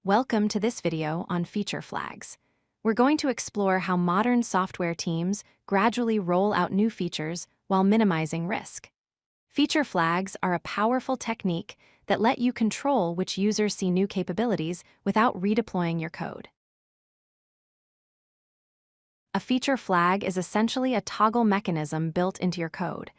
Welcome to this video on feature flags. We're going to explore how modern software teams gradually roll out new features while minimizing risk. Feature flags are a powerful technique that let you control which users see new capabilities without redeploying your code. A feature flag is essentially a toggle mechanism built into your code.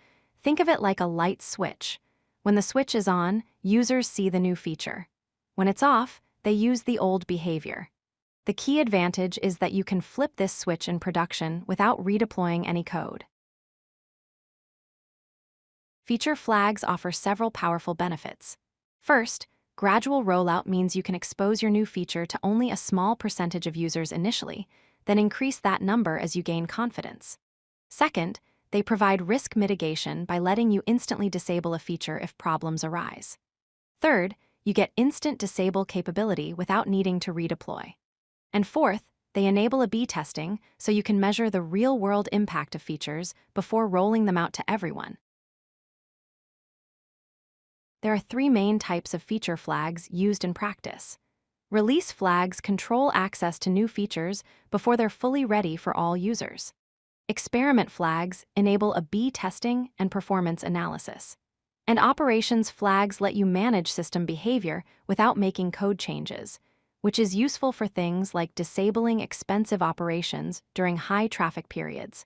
Think of it like a light switch. When the switch is on, users see the new feature. When it's off, they use the old behavior. The key advantage is that you can flip this switch in production without redeploying any code. Feature flags offer several powerful benefits. First, gradual rollout means you can expose your new feature to only a small percentage of users initially, then increase that number as you gain confidence. Second, they provide risk mitigation by letting you instantly disable a feature if problems arise. Third, you get instant disable capability without needing to redeploy. And fourth, they enable A/B testing so you can measure the real-world impact of features before rolling them out to everyone. There are three main types of feature flags used in practice. Release flags control access to new features before they're fully ready for all users. Experiment flags enable A/B testing and performance analysis. And operations flags let you manage system behavior without making code changes, which is useful for things like disabling expensive operations during high traffic periods.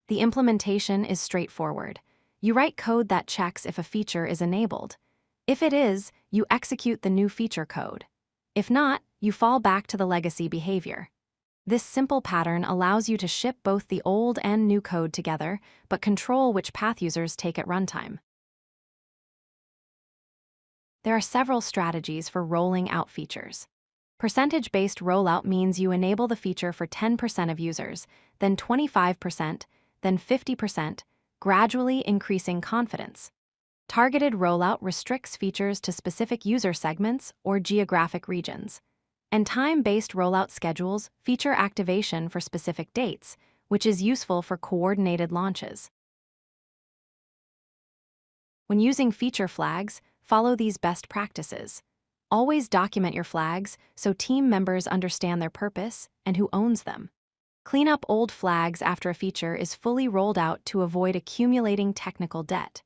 The implementation is straightforward. You write code that checks if a feature is enabled. If it is, you execute the new feature code. If not, you fall back to the legacy behavior. This simple pattern allows you to ship both the old and new code together, but control which path users take at runtime. There are several strategies for rolling out features. Percentage-based rollout means you enable the feature for 10% of users, then 25%, then 50%, gradually increasing confidence. Targeted rollout restricts features to specific user segments or geographic regions. And time-based rollout schedules feature activation for specific dates, which is useful for coordinated launches. When using feature flags, follow these best practices. Always document your flags so team members understand their purpose and who owns them. Clean up old flags after a feature is fully rolled out to avoid accumulating technical debt.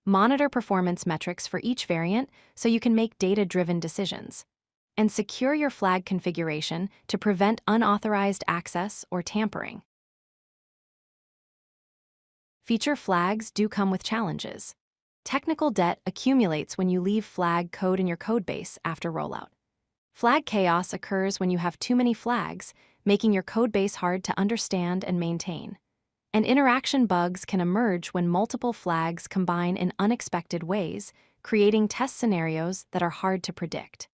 Monitor performance metrics for each variant so you can make data-driven decisions. And secure your flag configuration to prevent unauthorized access or tampering. Feature flags do come with challenges. Technical debt accumulates when you leave flag code in your codebase after rollout. Flag chaos occurs when you have too many flags, making your codebase hard to understand and maintain. And interaction bugs can emerge when multiple flags combine in unexpected ways, creating test scenarios that are hard to predict.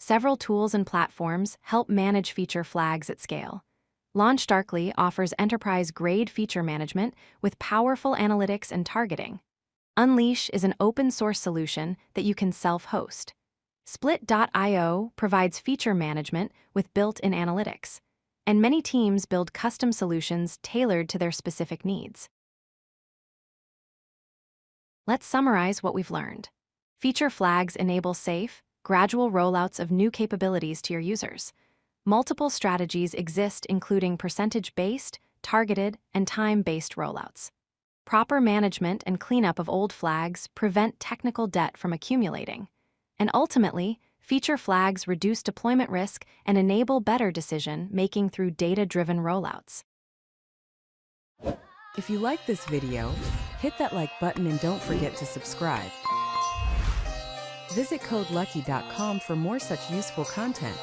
Several tools and platforms help manage feature flags at scale. LaunchDarkly offers enterprise-grade feature management with powerful analytics and targeting. Unleash is an open-source solution that you can self-host. Split.io provides feature management with built-in analytics. And many teams build custom solutions tailored to their specific needs. Let's summarize what we've learned. Feature flags enable safe, gradual rollouts of new capabilities to your users. Multiple strategies exist, including percentage-based, targeted, and time-based rollouts. Proper management and cleanup of old flags prevent technical debt from accumulating. And ultimately, feature flags reduce deployment risk and enable better decision-making through data-driven rollouts. If you like this video, hit that like button and don't forget to subscribe. Visit codelucky.com for more such useful content.